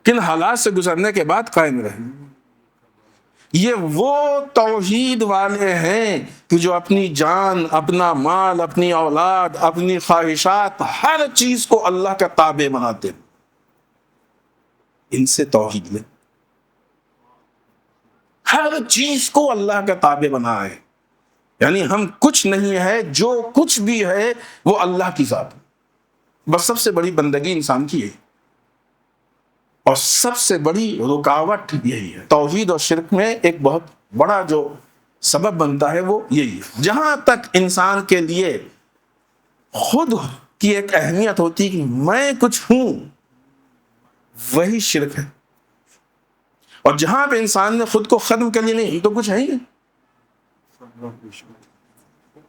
کن حالات سے گزرنے کے بعد قائم رہے. یہ وہ توحید والے ہیں کہ جو اپنی جان، اپنا مال، اپنی اولاد، اپنی خواہشات، ہر چیز کو اللہ کا تابع بناتے ہیں. ان سے توحید لیں. ہر چیز کو اللہ کا تابع بنا ہے. یعنی ہم کچھ نہیں ہے، جو کچھ بھی ہے وہ اللہ کی ذات ہے. بس سب سے بڑی بندگی انسان کی ہے، اور سب سے بڑی رکاوٹ یہی ہے. توحید اور شرک میں ایک بہت بڑا جو سبب بنتا ہے وہ یہی ہے. جہاں تک انسان کے لیے خود کی ایک اہمیت ہوتی کہ میں کچھ ہوں، وہی شرک ہے. اور جہاں پہ انسان نے خود کو ختم کر لیا، نہیں تو کچھ ہے ہی نہیں.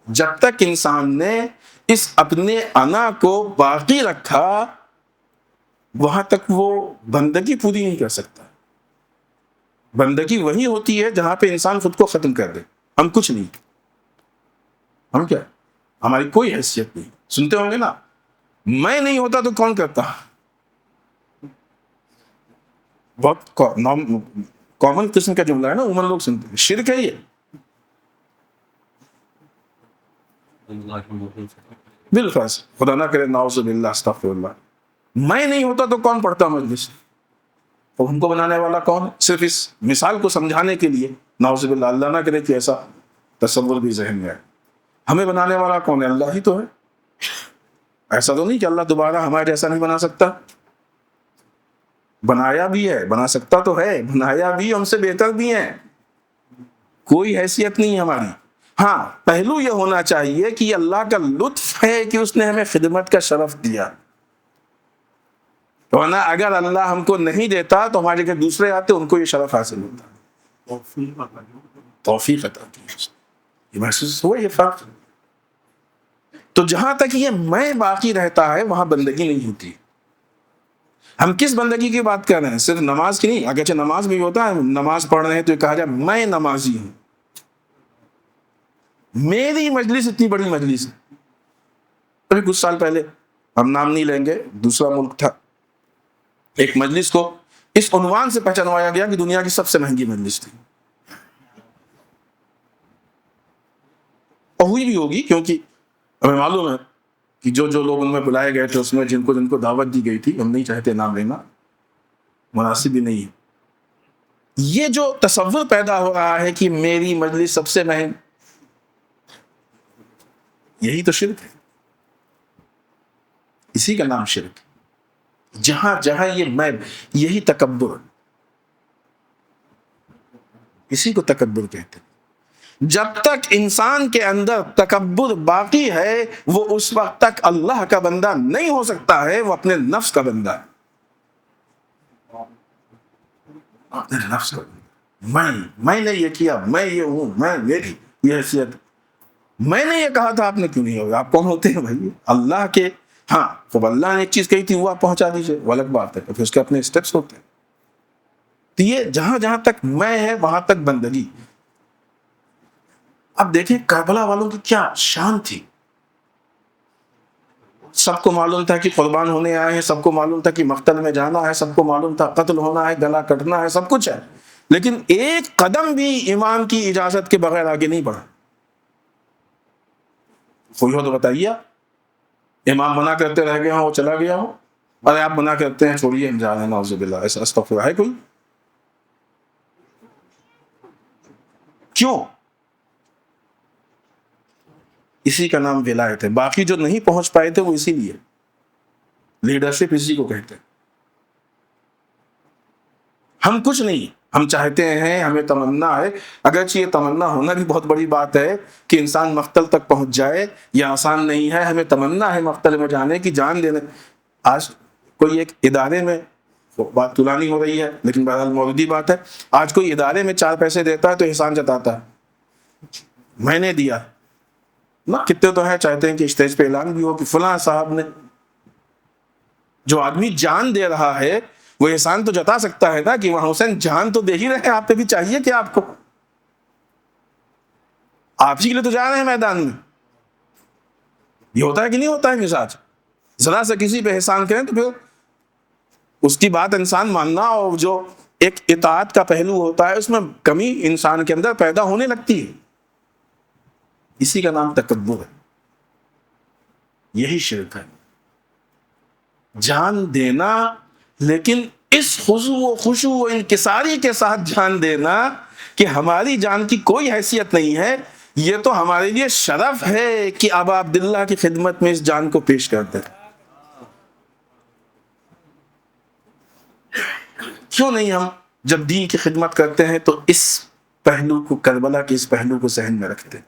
جب تک انسان نے اس اپنے انا کو باقی رکھا، وہاں تک وہ بندگی پوری نہیں کر سکتا. بندگی وہی ہوتی ہے جہاں پہ انسان خود کو ختم کر دے. ہم کچھ نہیں، ہم کیا، ہماری کوئی حیثیت نہیں. سنتے ہوں گے نا، میں نہیں ہوتا تو کون کرتا. بہت کامن قسم کا جملہ ہے نا، عموماً لوگ سنتے ہیں. شرک ہے یہ. بالفرض خدا نہ کرے، نعوذ باللہ، استغفر اللہ، میں نہیں ہوتا تو کون پڑھتا مجلس. اور ان کو بنانے والا کون ہے؟ صرف اس مثال کو سمجھانے کے لیے. نعوذ باللہ، اللہ نہ کرے کہ ایسا تصور بھی ذہن میں آئے. ہمیں بنانے والا کون ہے؟ اللہ ہی تو ہے. ایسا تو نہیں کہ اللہ دوبارہ ہمارے جیسا نہیں بنا سکتا. بنایا بھی ہے، بنا سکتا تو ہے، بنایا بھی ہم سے بہتر بھی ہیں. کوئی حیثیت نہیں ہماری. ہاں، پہلو یہ ہونا چاہیے کہ اللہ کا لطف ہے کہ اس نے ہمیں خدمت کا شرف دیا. ورنہ اگر اللہ ہم کو نہیں دیتا تو ہمارے گھر دوسرے آتے، ان کو یہ شرف حاصل ہوتا. توفیق عطا کی. یہ محسوس ہوا یہ فرق. تو جہاں تک یہ میں باقی رہتا ہے، وہاں بندگی نہیں ہوتی. ہم کس بندگی کی بات کر رہے ہیں؟ صرف نماز کی نہیں. اگرچہ نماز بھی ہوتا ہے، نماز پڑھ رہے ہیں تو یہ کہا جائے میں نمازی ہوں. میری مجلس اتنی بڑی مجلس ہے. ابھی کچھ سال پہلے، ہم نام نہیں لیں گے، دوسرا ملک تھا، ایک مجلس کو اس عنوان سے پہچانوایا گیا کہ دنیا کی سب سے مہنگی مجلس تھی. اور ہوئی بھی ہوگی، کیونکہ ہمیں معلوم ہے کہ جو لوگ ان میں بلائے گئے تھے، اس میں جن کو دعوت دی گئی تھی، ہم نہیں چاہتے نام لینا، مناسب بھی نہیں ہے. یہ جو تصور پیدا ہو رہا ہے کہ میری مجلس سب سے مہنگی، یہی تو شرک ہے. اسی کا نام شرک. جہاں جہاں یہ میں، یہی تکبر، اسی کو تکبر کہتے ہیں. جب تک انسان کے اندر تکبر باقی ہے، وہ اس وقت تک اللہ کا بندہ نہیں ہو سکتا ہے، وہ اپنے نفس کا بندہ ہے. اپنے نفس کا بندہ. میں نے یہ کیا، میں یہ ہوں، میں میری یہ حیثیت. میں نے یہ کہا تھا، آپ نے کیوں نہیں ہوگا؟ آپ کون ہوتے ہیں بھائی؟ اللہ کے. ہاں، جب اللہ نے ایک چیز کہی تھی وہ آپ پہنچا دیجئے، وہ الگ بات ہے، پھر اس کے اپنے اسٹیپس ہوتے ہیں. تو یہ جہاں جہاں تک میں ہے، وہاں تک بندگی. اب دیکھیں کربلا والوں کی کیا شان تھی. سب کو معلوم تھا کہ قربان ہونے آئے ہیں، سب کو معلوم تھا کہ مقتل میں جانا ہے، سب کو معلوم تھا قتل ہونا ہے، گلا کٹنا ہے، سب کچھ ہے. لیکن ایک قدم بھی امام کی اجازت کے بغیر آگے نہیں بڑھا. کوئی ہو تو بتائیے. امام منع کرتے رہ گئے ہوں، وہ چلا گیا ہو، اور آپ منع کرتے ہیں چھوڑیے ہم جا رہے ہیں، نعوذ باللہ. ایسا استغفر ہے کوئی؟ کیوں؟ اسی کا نام ولایت ہے. باقی جو نہیں پہنچ پائے تھے وہ اسی لیے. لیڈرشپ اسی کو کہتے ہیں. ہم کچھ نہیں، ہم چاہتے ہیں، ہمیں تمنا ہے. اگرچہ یہ تمنا ہونا بھی بہت بڑی بات ہے کہ انسان مقتل تک پہنچ جائے، یہ آسان نہیں ہے. ہمیں تمنا ہے مقتل میں جانے کی، جان دینے. آج کوئی ایک ادارے میں، بات تلانی ہو رہی ہے لیکن بہرحال موجودی بات ہے، آج کوئی ادارے میں 4 پیسے دیتا ہے تو احسان جتاتا ہے، میں نے دیا نا. کتنے تو ہیں چاہتے ہیں کہ اسٹیج پہ اعلان بھی ہو کہ فلاں صاحب نے. جو آدمی جان دے رہا ہے وہ احسان تو جتا سکتا ہے نا کہ وہاں حسین جان تو دے ہی رہے ہیں، آپ پہ بھی چاہیے کہ آپ کو، آپ ہی کے لیے تو جا رہے ہیں میدان میں. یہ ہوتا ہے کہ نہیں ہوتا ہے مزاج؟ ذرا سا کسی پہ احسان کریں تو پھر اس کی بات انسان ماننا، اور جو ایک اطاعت کا پہلو ہوتا ہے اس میں کمی انسان کے اندر پیدا ہونے لگتی ہے، اسی کا نام تکبر ہے، یہی شرک ہے۔ جان دینا، لیکن اس خشوع و انکساری کے ساتھ جان دینا کہ ہماری جان کی کوئی حیثیت نہیں ہے، یہ تو ہمارے لیے شرف ہے کہ ابا عبداللہ کی خدمت میں اس جان کو پیش کرتے ہیں۔ کیوں نہیں ہم جب دین کی خدمت کرتے ہیں تو اس پہلو کو، کربلا کے اس پہلو کو ذہن میں رکھتے ہیں؟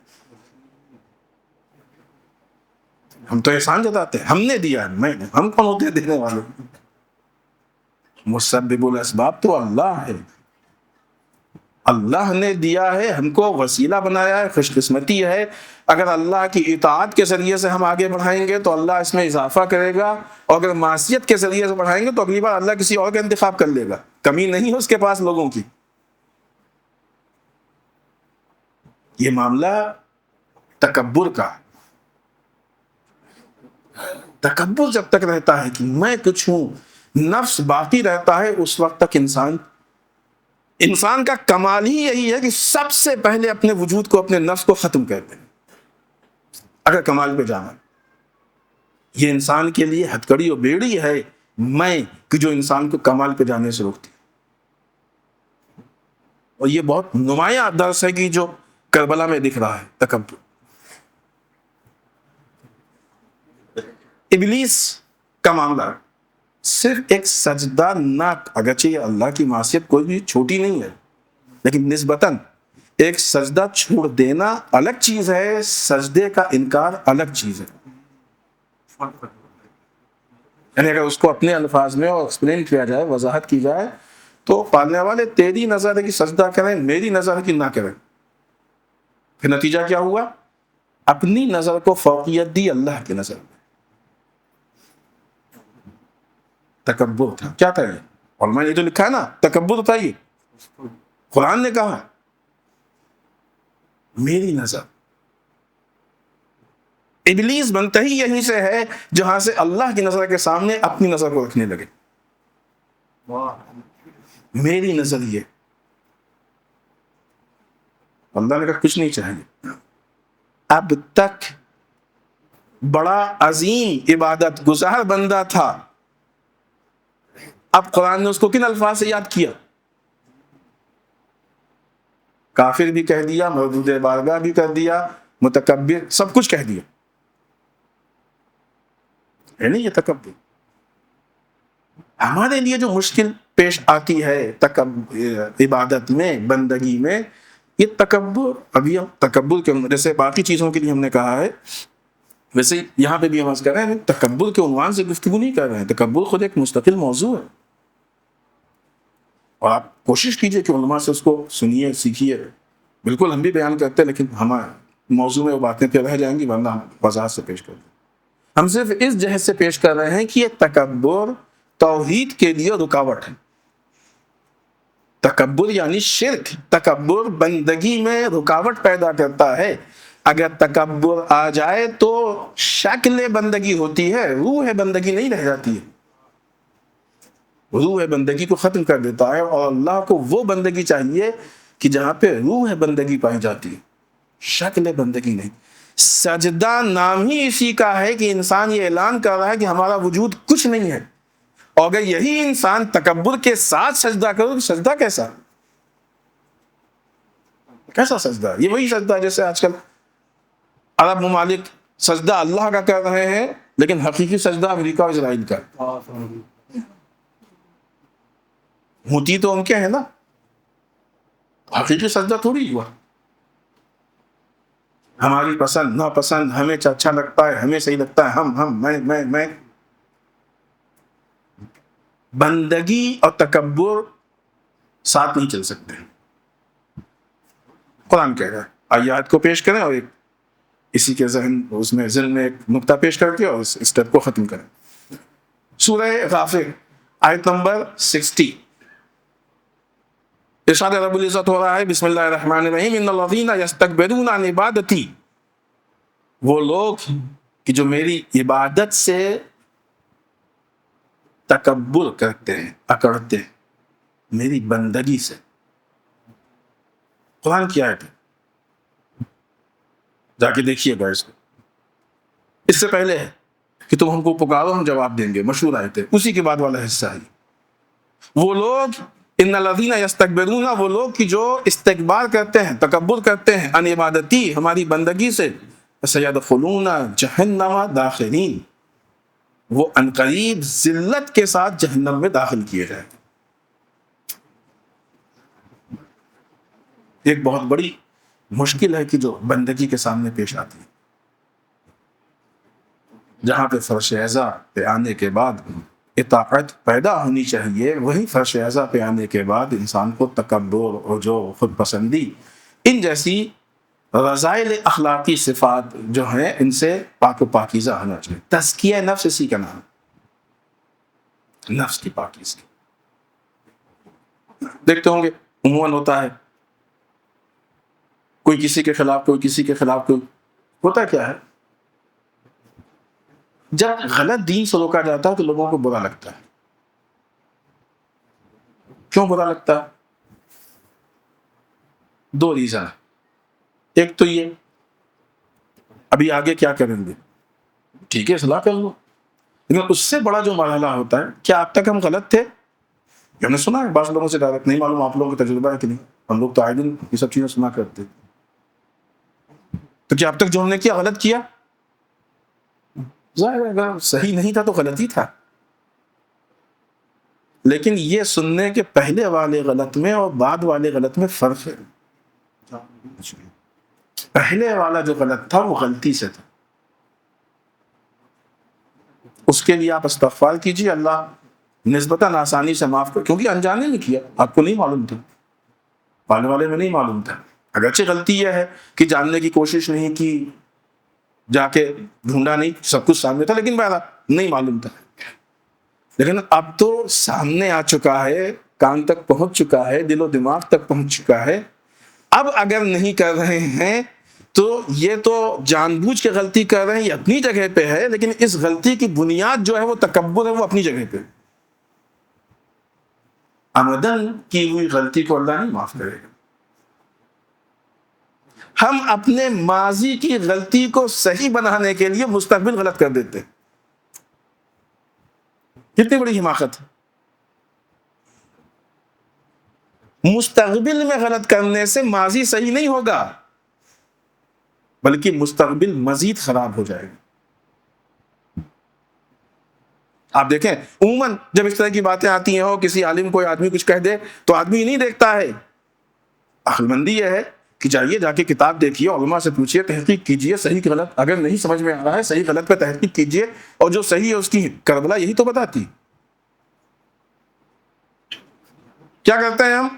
ہم تو احسان جتاتے ہیں، ہم نے دیا ہے، میں نے، ہم کون ہوتے ہیں دینے والے؟ مسبب الاسباب تو اللہ ہے، اللہ نے دیا ہے، ہم کو وسیلہ بنایا ہے، خوش قسمتی ہے۔ اگر اللہ کی اطاعت کے ذریعے سے ہم آگے بڑھائیں گے تو اللہ اس میں اضافہ کرے گا، اور اگر معصیت کے ذریعے سے بڑھائیں گے تو اگلی بار اللہ کسی اور کا انتخاب کر لے گا، کمی نہیں ہے اس کے پاس لوگوں کی۔ یہ معاملہ تکبر کا، تکبر جب تک رہتا ہے کہ میں کچھ ہوں، نفس باقی رہتا ہے، اس وقت تک انسان کا کمال ہی یہی ہے کہ سب سے پہلے اپنے وجود کو، اپنے نفس کو ختم کر دیں، اگر کمال پہ جانا۔ یہ انسان کے لیے ہتکڑی اور بیڑی ہے، میں، کہ جو انسان کو کمال پہ جانے سے روکتی ہے۔ اور یہ بہت نمایاں درس ہے کہ جو کربلا میں دکھ رہا ہے، تکبر۔ ابلیس کا معاملہ صرف ایک سجدہ نہ، اگرچہ یہ اللہ کی معصیت کوئی بھی چھوٹی نہیں ہے، لیکن نسبتاً ایک سجدہ چھوڑ دینا الگ چیز ہے، سجدے کا انکار الگ چیز ہے۔ یعنی اگر اس کو اپنے الفاظ میں اور ایکسپلین کیا جائے، وضاحت کی جائے، تو پالنے والے تیری نظر ہے کہ سجدہ کریں، میری نظر ہے کہ نہ کریں۔ پھر نتیجہ کیا ہوا؟ اپنی نظر کو فوقیت دی اللہ کی نظر میں، تکبر تھا۔ کیا کریں؟ اور میں نے جو لکھا ہے نا، تکبر تھا، یہ قرآن نے کہا میری نظر۔ ابلیس بنتا ہی یہیں سے ہے، جہاں سے اللہ کی نظر کے سامنے اپنی نظر کو رکھنے لگے، میری نظر یہ۔ اللہ نے کہا کچھ نہیں چاہیے۔ اب تک بڑا عظیم عبادت گزار بندہ تھا، اب قرآن نے اس کو کن الفاظ سے یاد کیا؟ کافر بھی کہہ دیا، مردود بارگاہ بھی کر دیا، متکبر، سب کچھ کہہ دیا، ہے نہیں یہ تکبر؟ ہمارے لیے جو مشکل پیش آتی ہے عبادت میں، بندگی میں، یہ تکبر۔ ابھی ہم تکبر کے، جیسے باقی چیزوں کے لیے ہم نے کہا ہے، ویسے یہاں پہ بھی ہم کر رہے ہیں، تکبر کے عنوان سے گفتگو نہیں کر رہے ہیں، تکبر خود ایک مستقل موضوع ہے، اور آپ کوشش کیجئے کہ علماء سے اس کو سنیے، سیکھیے۔ بالکل ہم بھی بیان کرتے ہیں، لیکن ہمارے موضوع میں وہ باتیں پہ رہ جائیں گی، ورنہ ہم وضاحت سے پیش کرتے ہیں۔ ہم صرف اس جہت سے پیش کر رہے ہیں کہ یہ تکبر توحید کے لیے رکاوٹ ہے۔ تکبر یعنی شرک، تکبر بندگی میں رکاوٹ پیدا کرتا ہے۔ اگر تکبر آ جائے تو شکل بندگی ہوتی ہے، روح بندگی نہیں رہ جاتی ہے، روح بندگی کو ختم کر دیتا ہے، اور اللہ کو وہ بندگی چاہیے کہ جہاں پہ روح بندگی پائی جاتی ہے، شکل بندگی نہیں۔ سجدہ نام ہی اسی کا ہے کہ انسان یہ اعلان کر رہا ہے کہ ہمارا وجود کچھ نہیں ہے، اور اگر یہی انسان تکبر کے ساتھ سجدہ کرو تو سجدہ کیسا سجدہ؟ یہ وہی سجدہ ہے جیسے آج کل عرب ممالک سجدہ اللہ کا کر رہے ہیں، لیکن حقیقی سجدہ امریکہ اور اسرائیل کا۔ ہوتی تو ان کے ہیں نا، حقیقی سجدہ تھوڑی ہوا۔ ہماری پسند ناپسند، ہمیں اچھا لگتا ہے، ہمیں صحیح لگتا ہے، ہم میں۔ بندگی اور تکبر ساتھ نہیں چل سکتے۔ قرآن کہہ رہا ہے، آیات کو پیش کریں اور ایک اسی کے ذہن میں ایک نقطہ پیش کر کے اور اس اسٹیپ کو ختم کریں۔ سورہ غافر آیت نمبر 60، ارشاد رب العزت ہو رہا ہے، بسم اللہ الرحمن الرحیم، ان الذین یستکبرون عن عبادتی، وہ لوگ کہ جو میری عبادت سے تکبر کرتے ہیں، اکڑتے ہیں میری بندگی سے. قرآن کی آیت ہے، جا کے دیکھیے گا اس کو. اس سے پہلے ہے کہ تم ہم کو پکارو ہم جواب دیں گے، مشہور آیت ہے. اسی کے بعد والا حصہ ہے وہ لوگ ان الذین یستکبرون، وہ لوگ کی جو استکبار کرتے ہیں، تکبر کرتے ہیں، عن عبادتی، ہماری بندگی سے، سیدخلون جہنم داخلین، وہ عنقریب ذلت کے ساتھ جہنم میں داخل کیے جائیں. ایک بہت بڑی مشکل ہے کہ جو بندگی کے سامنے پیش آتی ہے، جہاں پہ فرش اعضا پہ آنے کے بعد اطاعت پیدا ہونی چاہیے، وہی فرش اعضا پہ آنے کے بعد انسان کو تکبر اور جو خود پسندی، ان جیسی رذائل اخلاقی صفات جو ہیں ان سے پاک و پاکیزہ ہونا چاہیے. تزکیہ نفس اسی کا نام، نفس کی پاکیزگی. دیکھتے ہوں گے عموماً ہوتا ہے کوئی کسی کے خلاف، کوئی کسی کے خلاف، کوئی ہوتا کیا ہے، جب غلط دین سے روکا جاتا ہے تو لوگوں کو برا لگتا ہے. کیوں برا لگتا ہے؟ دو ریزن. ایک تو یہ ابھی آگے کیا کریں گے، ٹھیک ہے اصلاح کر لو، لیکن اس سے بڑا جو مرحلہ ہوتا ہے، کیا اب تک ہم غلط تھے؟ ہم نے سنا ہے بعض لوگوں سے ڈائریکٹ، نہیں معلوم آپ لوگوں کا تجربہ ہے کہ نہیں. ہم لوگ تو آئے دن یہ سب چیزیں سنا کرتے. تو کیا اب تک جو ہم نے کیا غلط کیا؟ ظاہر ہے اگر صحیح نہیں تھا تو غلط ہی تھا. لیکن یہ سننے کے پہلے والے غلط میں اور بعد والے غلط میں فرق ہے. پہلے والا جو غلط تھا وہ غلطی سے تھا، اس کے لیے آپ استغفار کیجیے، اللہ نسبتاً آسانی سے معاف کر، کیونکہ انجانے نے کیا، آپ کو نہیں معلوم تھا، پالنے والے میں نہیں معلوم تھا. اگرچہ غلطی یہ ہے کہ جاننے کی کوشش نہیں کی، جا کے ڈھونڈا نہیں، سب کچھ سامنے تھا لیکن بہرحال نہیں معلوم تھا. لیکن اب تو سامنے آ چکا ہے، کان تک پہنچ چکا ہے، دل و دماغ تک پہنچ چکا ہے. اب اگر نہیں کر رہے ہیں تو یہ تو جان بوجھ کے غلطی کر رہے ہیں، یہ اپنی جگہ پہ ہے، لیکن اس غلطی کی بنیاد جو ہے وہ تکبر ہے، وہ اپنی جگہ پہ. عمدن کی ہوئی غلطی کو اللہ نہیں معاف کرے گا. ہم اپنے ماضی کی غلطی کو صحیح بنانے کے لیے مستقبل غلط کر دیتے. کتنی بڑی حماقت ہے. مستقبل میں غلط کرنے سے ماضی صحیح نہیں ہوگا، بلکہ مستقبل مزید خراب ہو جائے گا. آپ دیکھیں عموماً جب اس طرح کی باتیں آتی ہیں، ہو کسی عالم کوئی آدمی کچھ کہہ دے تو آدمی نہیں دیکھتا ہے. عقل مندی یہ ہے کہ جائیے جا کے کتاب دیکھیے، علماء سے پوچھیے، تحقیق کیجیے، صحیح غلط اگر نہیں سمجھ میں آ رہا ہے صحیح غلط پہ تحقیق کیجیے، اور جو صحیح ہے اس کی کربلا یہی تو بتاتی. کیا کرتے ہیں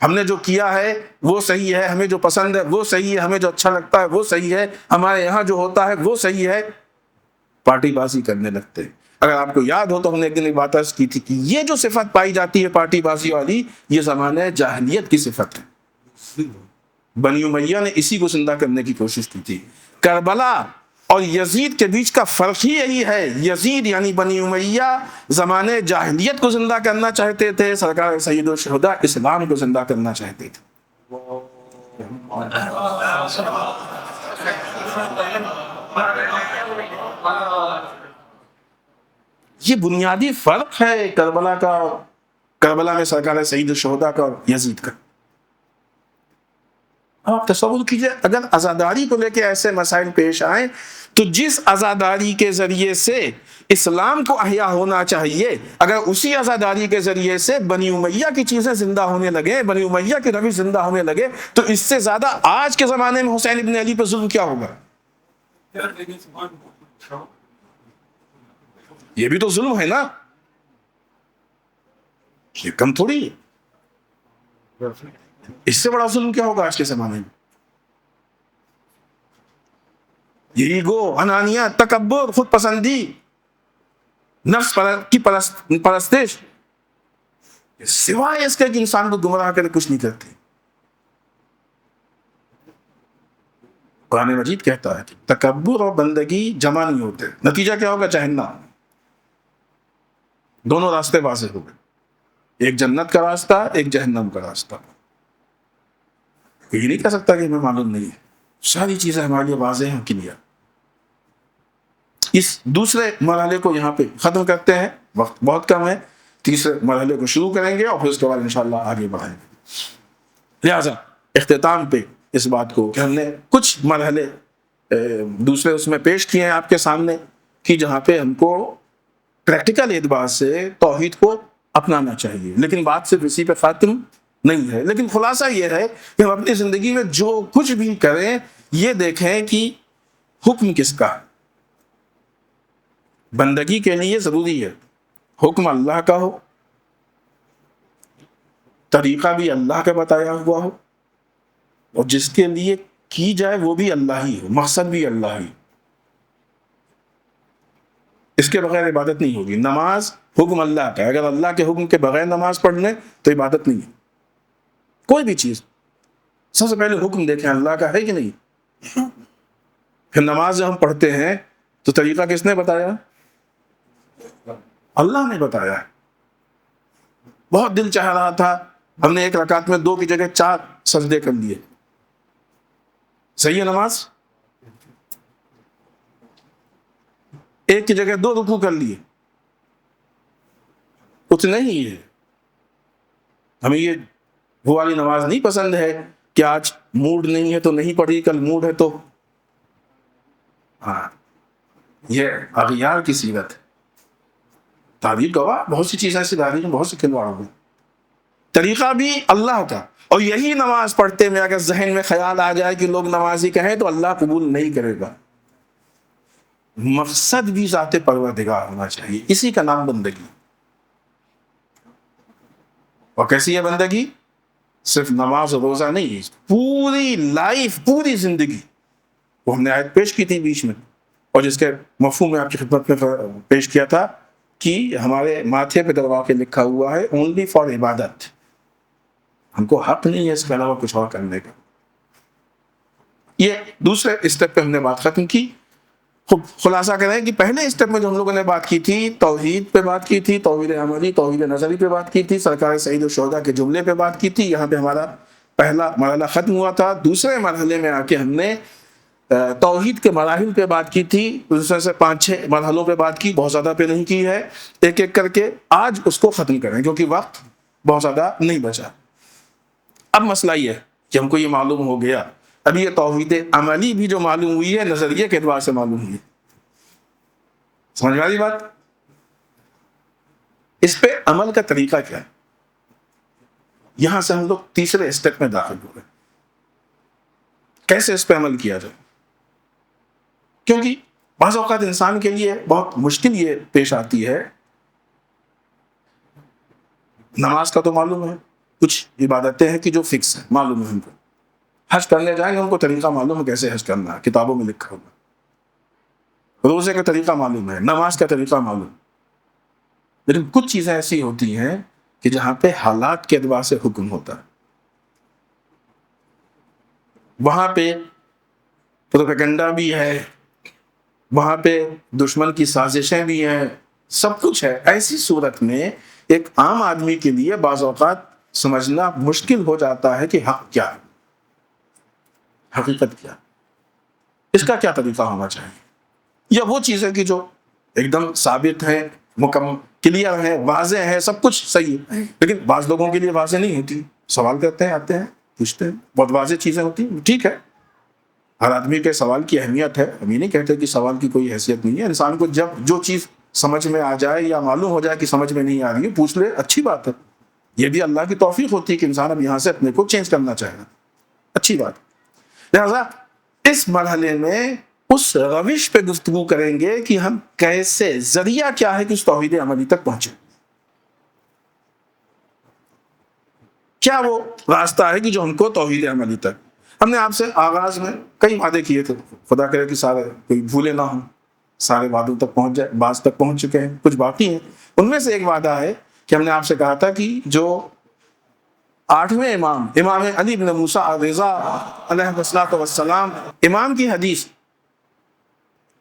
ہم نے جو کیا ہے وہ صحیح ہے، ہمیں جو پسند ہے وہ صحیح ہے، ہمیں جو اچھا لگتا ہے وہ صحیح ہے، ہمارے یہاں جو ہوتا ہے وہ صحیح ہے، پارٹی بازی کرنے لگتے ہیں. اگر آپ کو یاد ہو تو ہم نے ایک دن ایک بات عرض کی تھی کہ یہ جو صفت پائی جاتی ہے پارٹی بازی والی، یہ زمانہ جاہلیت کی صفت ہے. بنی امیہ نے اسی کو زندہ کرنے کی کوشش کی تھی. کربلا اور یزید کے بیچ کا فرق ہی یہی ہے. یزید یعنی بنی امیہ زمانے جاہلیت کو زندہ کرنا چاہتے تھے، سرکار سید الشہداء اسلام کو زندہ کرنا چاہتے تھے. یہ بنیادی فرق ہے کربلا کا، کربلا میں سرکار سید الشہداء کا اور یزید کا. آپ تصور کیجئے اگر عزاداری کو لے کے ایسے مسائل پیش آئیں تو جس عزاداری کے ذریعے سے اسلام کو احیا ہونا چاہیے، اگر اسی عزاداری کے ذریعے سے بنی امیہ کی چیزیں زندہ ہونے لگے، بنی امیہ کی روش زندہ ہونے لگے، تو اس سے زیادہ آج کے زمانے میں حسین ابن علی پہ ظلم کیا ہوگا؟ یہ بھی تو ظلم ہے نا، یہ کم تھوڑی ہے. اس سے بڑا ظلم کیا ہوگا آج کے زمانے میں؟ یہ ایگو، انانیت، تکبر، خود پسندی، نفس کی پرستش، سوائے اس کے کہ انسان کو گمراہ کرے کچھ نہیں کرتے. قرآن مجید کہتا ہے کہ تکبر اور بندگی جمع نہیں ہوتے، نتیجہ کیا ہوگا؟ جہنم۔ دونوں راستے واضح ہو گئے، ایک جنت کا راستہ، ایک جہنم کا راستہ۔ یہ نہیں کہہ سکتا کہ ہمیں معلوم نہیں ہے، ساری چیزیں ہمارے لیے واضح ہیں، کلیئر۔ اس دوسرے مرحلے کو یہاں پہ ختم کرتے ہیں، وقت بہت کم ہے، تیسرے مرحلے کو شروع کریں گے اور پھر اس کے بعد انشاءاللہ آگے بڑھائیں گے۔ لہٰذا اختتام پہ اس بات کو کہ ہم نے کچھ مرحلے دوسرے اس میں پیش کیے ہیں آپ کے سامنے کہ جہاں پہ ہم کو پریکٹیکل اعتبار سے توحید کو اپنانا چاہیے، لیکن بات صرف اسی پہ ختم نہیں ہے۔ لیکن خلاصہ یہ ہے کہ ہم اپنی زندگی میں جو کچھ بھی کریں یہ دیکھیں کہ حکم کس کا ہے۔ بندگی کے لیے ضروری ہے حکم اللہ کا ہو، طریقہ بھی اللہ کا بتایا ہوا ہو، اور جس کے لیے کی جائے وہ بھی اللہ ہی ہو، مقصد بھی اللہ ہی۔ اس کے بغیر عبادت نہیں ہوگی۔ نماز حکم اللہ کا ہے، اگر اللہ کے حکم کے بغیر نماز پڑھ لیں تو عبادت نہیں ہے۔ کوئی بھی چیز سب سے پہلے حکم دیکھیں اللہ کا ہے کہ نہیں۔ پھر نماز جب ہم پڑھتے ہیں تو طریقہ کس نے بتایا؟ اللہ نے بتایا۔ بہت دل چاہ رہا تھا، ہم نے ایک رکعت میں 2 کی جگہ 4 سجدے کر لیے، صحیح ہے نماز؟ ایک کی جگہ 2 رکوع کر لیے، اتنا ہی ہے۔ ہمیں یہ وہ والی نماز نہیں پسند ہے کہ آج موڈ نہیں ہے تو نہیں پڑھی، کل موڈ ہے تو ہاں، یہ اغیار کی سیرت ہے۔ تعبیر گواہ بہت سی چیزیں ایسی تعبیر میں بہت سے کھلواڑ ہوئے، طریقہ بھی اللہ کا۔ اور یہی نماز پڑھتے میں اگر ذہن میں خیال آ جائے کہ لوگ نمازی کہیں تو اللہ قبول نہیں کرے گا۔ مقصد بھی ذات پروردگار ہونا چاہیے، اسی کا نام بندگی۔ اور کیسی ہے بندگی؟ صرف نماز و روزہ نہیں، پوری لائف، پوری زندگی۔ وہ ہم نے آیت پیش کی تھی بیچ میں، اور جس کے مفہوم میں آپ کی خدمت میں پیش کیا تھا کہ ہمارے ماتھے پہ دبا کے لکھا ہوا ہے اونلی فار عبادت۔ ہم کو حق نہیں ہے اس کے علاوہ کچھ اور کرنے کا۔ یہ دوسرے اسٹیپ پہ ہم نے بات ختم کی۔ خلاصہ کریں کہ پہلے اسٹیپ میں جو ہم لوگوں نے بات کی تھی، توحید پہ بات کی تھی، توحید عملی، توحید نظری پہ بات کی تھی، سرکار سعید الشہداء کے جملے پہ بات کی تھی۔ یہاں پہ ہمارا پہلا مرحلہ ختم ہوا تھا۔ دوسرے مرحلے میں آ کے ہم نے توحید کے مراحل پہ بات کی تھی، دوسرے سے 5-6 مرحلوں پہ بات کی، بہت زیادہ پہ نہیں کی ہے، ایک ایک کر کے آج اس کو ختم کریں کیونکہ وقت بہت زیادہ نہیں بچا۔ اب مسئلہ یہ ہے کہ ہم کو یہ معلوم ہو گیا، اب یہ توحید عملی بھی جو معلوم ہوئی ہے نظریے کے اعتبار سے معلوم ہوئی ہے۔ سمجھ میں آئی بات؟ اس پہ عمل کا طریقہ کیا ہے؟ یہاں سے ہم لوگ تیسرے اسٹیپ میں داخل ہو گئے، کیسے اس پہ عمل کیا جائے؟ کیونکہ بعض اوقات انسان کے لیے بہت مشکل یہ پیش آتی ہے۔ نماز کا تو معلوم ہے، کچھ عبادتیں ہیں کہ جو فکس ہیں، معلوم ہے ہم کو۔ حج کرنے جائیں گے ہم کو طریقہ معلوم ہے کیسے حج کرنا ہے، کتابوں میں لکھا ہوگا۔ روزے کا طریقہ معلوم ہے، نماز کا طریقہ معلوم ہے، لیکن کچھ چیزیں ایسی ہوتی ہیں کہ جہاں پہ حالات کے اعتبار سے حکم ہوتا ہے، وہاں پہ پروپیگنڈا بھی ہے، وہاں پہ دشمن کی سازشیں بھی ہیں، سب کچھ ہے۔ ایسی صورت میں ایک عام آدمی کے لیے بعض اوقات سمجھنا مشکل ہو جاتا ہے کہ حق کیا ہے، حقیقت کیا، اس کا کیا طریقہ ہونا چاہیے، یا وہ چیزیں کہ جو ایک دم ثابت ہیں، مکمل کلیئر ہیں، واضح ہیں، سب کچھ صحیح ہے، لیکن بعض لوگوں کے لیے واضح نہیں ہوتی، سوال کرتے ہیں، آتے ہیں، پوچھتے ہیں، بہت واضح چیزیں ہوتی ہیں، ٹھیک ہے، ہر آدمی کے سوال کی اہمیت ہے، ہم یہ نہیں کہتے کہ سوال کی کوئی حیثیت نہیں ہے۔ انسان کو جب جو چیز سمجھ میں آ جائے یا معلوم ہو جائے کہ سمجھ میں نہیں آ رہی ہے، پوچھ لے، اچھی بات ہے۔ یہ بھی اللہ کی توفیق ہوتی ہے کہ انسان اب یہاں سے اپنے کو چینج کرنا چاہے گا، اچھی بات۔ لہٰذا اس مرحلے میں اس روش پہ گفتگو کریں گے کہ ہم کیسے، ذریعہ کیا ہے کہ اس توحید عملی تک پہنچے، کیا وہ راستہ ہے کہ جو ہم کو توحید عملی تک۔ ہم نے آپ سے آغاز میں کئی وعدے کیے تھے، خدا کرے کہ سارے کوئی بھولے نہ ہوں، سارے وعدوں تک پہنچ جائے، بعض تک پہنچ چکے ہیں، کچھ باقی ہیں۔ ان میں سے ایک وعدہ ہے کہ ہم نے آپ سے کہا تھا کہ جو 8ویں امام امام علی بن موسیٰ الرضا علیہ الصلوۃ والسلام، امام کی حدیث،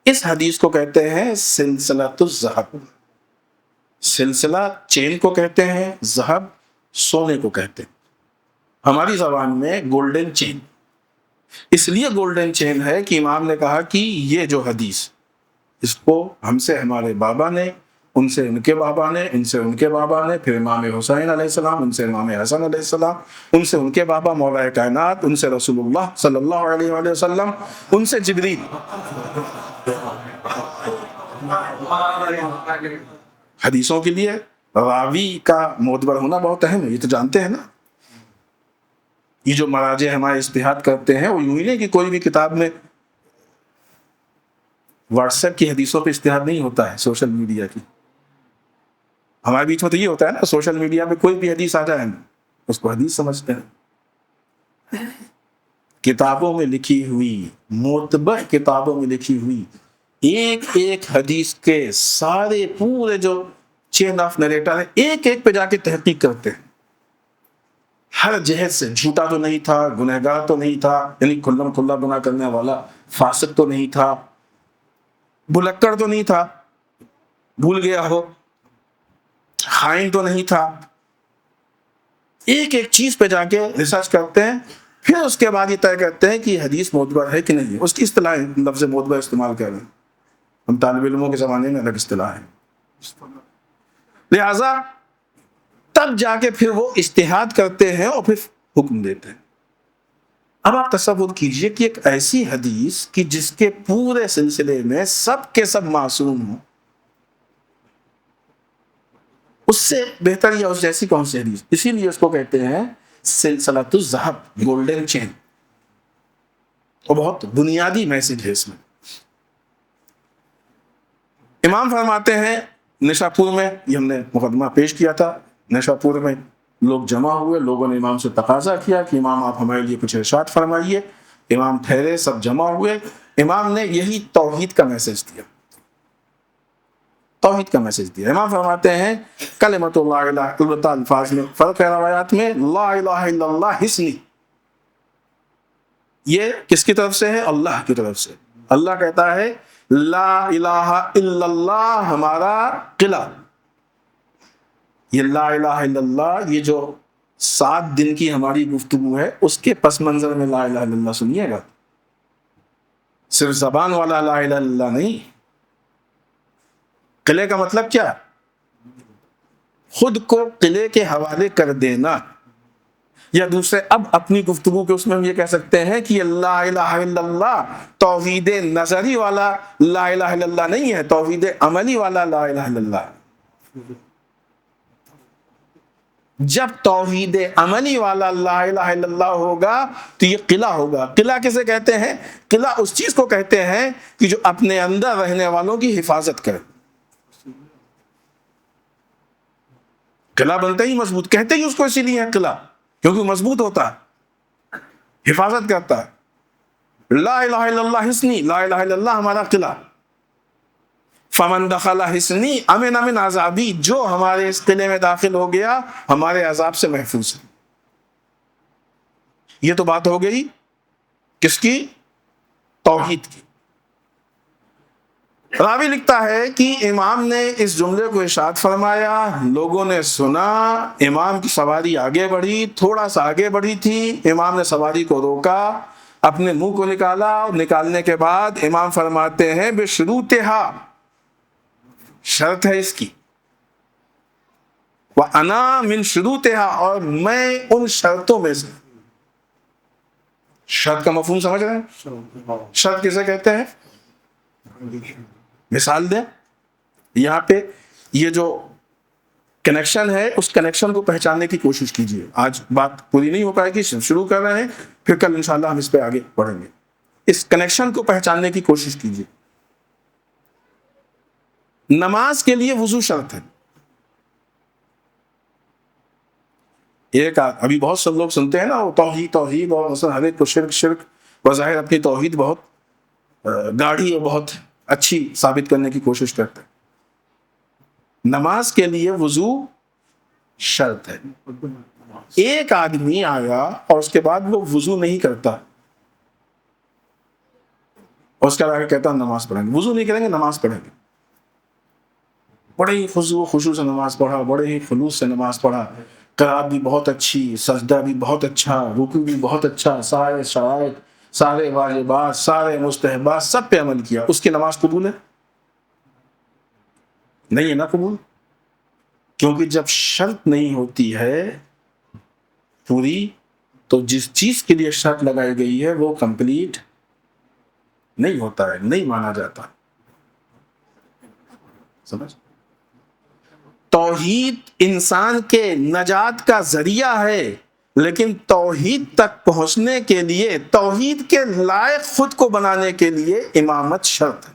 اس حدیث کو کہتے ہیں سلسلۃ الذہب. سلسلہ چین کو کہتے ہیں، ذہب سونے کو کہتے ہیں. ہماری زبان میں گولڈن چین اس لیے گولڈن چین ہے کہ امام نے کہا کہ یہ جو حدیث، اس کو ہم سے ہمارے بابا نے، ان سے ان کے بابا نے، ان سے ان کے بابا نے، پھر امام حسین علیہ السلام، ان سے امام حسن علیہ السلام، ان سے ان کے بابا مولا کائنات، ان سے رسول اللہ صلی اللہ علیہ وآلہ وسلم، ان سے جبریل. حدیثوں کے لیے راوی کا معتبر ہونا بہت اہم ہے، یہ تو جانتے ہیں نا. یہ جو مراجع ہمارے اجتہاد کرتے ہیں، وہ یوں ہی نہیں کہ کوئی بھی کتاب میں واٹس ایپ کی حدیثوں پہ اجتہاد نہیں ہوتا ہے، سوشل میڈیا کی. ہمارے بیچ میں تو یہ ہوتا ہے نا، سوشل میڈیا پہ کوئی بھی حدیث آ جائے اس کو حدیث سمجھتے ہیں. کتابوں میں لکھی ہوئی، معتبر کتابوں میں لکھی ہوئی ایک ایک حدیث کے سارے پورے جو چین آف نریٹر ہے، ایک ایک پہ جا کے تحقیق کرتے ہیں. ہر جہت سے جھوٹا تو نہیں تھا، گنہگار تو نہیں تھا، یعنی کھلم کھلا گناہ کرنے والا، فاسق تو نہیں تھا، بلکڑ تو نہیں تھا، بھول گیا ہو، خائن تو نہیں تھا. ایک ایک چیز پہ جا کے ریسرچ کرتے ہیں، پھر اس کے بعد یہ طے کرتے ہیں کہ یہ حدیث معتبر ہے کہ نہیں. اس کی اصطلاح لفظ معتبر استعمال کر رہے ہیں ہم، طالب علموں کے زمانے میں الگ اصطلاح ہے. لہذا تب جا کے پھر وہ اجتہاد کرتے ہیں اور پھر حکم دیتے ہیں. اب آپ تصور کیجئے کہ ایک ایسی حدیث کہ جس کے پورے سلسلے میں سب کے سب معصوم ہوں، اس سے بہتر یا اس جیسی کون سی حدیث؟ اسی لیے اس کو کہتے ہیں سلسلۃ الذہب، گولڈن چین. اور بہت بنیادی میسج ہے اس میں. امام فرماتے ہیں نشاپور میں، یہ ہم نے مقدمہ پیش کیا تھا، نشاپور میں لوگ جمع ہوئے، لوگوں نے امام سے تقاضا کیا کہ امام آپ ہمارے لیے کچھ ارشاد فرمائیے. امام ٹھہرے، سب جمع ہوئے. امام نے یہی توحید کا میسج دیا، توحید کا میسج دیا. امام فرماتے ہیں کلمۃ لا الہ الا اللہ، الفاظ میں فرق ہے روایات میں. لا الہ الا اللہ حسنی، یہ کس کی طرف سے ہے؟ اللہ کی طرف سے. اللہ کہتا ہے لا الہ الا اللہ ہمارا قلعہ. یہ لا الہ الا اللہ، یہ جو 7 دن کی ہماری گفتگو ہے، اس کے پس منظر میں لا الہ الا اللہ سنیے گا. صرف زبان والا لا الہ الا اللہ نہیں. قلعے کا مطلب کیا؟ خود کو قلعے کے حوالے کر دینا. یا دوسرے اب اپنی گفتگو کے اس میں ہم یہ کہہ سکتے ہیں کہ لا الہ الا اللہ توحید نظری والا لا الہ الا اللہ نہیں ہے، توحید عملی والا لا الہ الا اللہ. جب توحید عملی والا لا الہ الا اللہ ہوگا تو یہ قلعہ ہوگا. قلعہ کسے کہتے ہیں؟ قلعہ اس چیز کو کہتے ہیں کہ جو اپنے اندر رہنے والوں کی حفاظت کرے. قلعہ بنتا ہی مضبوط، کہتے ہی اس کو اسی لیے ہے قلعہ، کیونکہ مضبوط ہوتا ہے، حفاظت کرتا ہے. لا الہ الا اللہ حصنی، لا الہ الا اللہ ہمارا قلعہ. فمن دخل حصنی امن من عذابی، جو ہمارے اس قلعے میں داخل ہو گیا ہمارے عذاب سے محفوظ ہے. یہ تو بات ہو گئی کس کی؟ توحید کی. راوی لکھتا ہے کہ امام نے اس جملے کو ارشاد فرمایا، لوگوں نے سنا، امام کی سواری آگے بڑھی، تھوڑا سا آگے بڑھی تھی، امام نے سواری کو روکا، اپنے منہ کو نکالا، اور نکالنے کے بعد امام فرماتے ہیں بشروطہا، شرط ہے اس کی، وَأَنَا مِن شُرُوطِهَا، اور میں ان شرطوں میں سے. شرط کا مفہوم سمجھ رہے ہیں؟ شرط کسے کہتے ہیں؟ مثال دیں. یہاں پہ یہ جو کنیکشن ہے اس کنیکشن کو پہچاننے کی کوشش کیجیے. آج بات پوری نہیں ہو پائے گی، شروع کر رہے ہیں، پھر کل انشاءاللہ ہم اس پہ آگے بڑھیں گے. اس کنیکشن کو پہچاننے کی کوشش کیجیے. نماز کے لیے وضو شرط ہے. ایک ابھی بہت سے لوگ سنتے ہیں نا وہ توحید اور مثلا ہر ایک کو شرک بظاہر اپنی توحید بہت گاڑھی اور بہت اچھی ثابت کرنے کی کوشش کرتے ہیں. نماز کے لیے وضو شرط ہے. ایک آدمی آیا اور اس کے بعد وہ وضو نہیں کرتا، اور اس کے بعد کہتا نماز پڑھیں گے، وضو نہیں کریں گے نماز پڑھیں گے، بڑے ہی خشوع سے نماز پڑھا، بڑے ہی خلوص سے نماز پڑھا، قرات بھی بہت اچھی، سجدہ بھی بہت اچھا، رکوع بھی بہت اچھا، سارے شرائط، سارے واجبات، سارے مستحبات سب پہ عمل کیا، اس کی نماز قبول ہے؟ نہیں ہے نا قبول، کیونکہ جب شرط نہیں ہوتی ہے پوری تو جس چیز کے لیے شرط لگائی گئی ہے وہ کمپلیٹ نہیں ہوتا ہے، نہیں مانا جاتا. سمجھ؟ توحید انسان کے نجات کا ذریعہ ہے، لیکن توحید تک پہنچنے کے لیے، توحید کے لائق خود کو بنانے کے لیے امامت شرط ہے.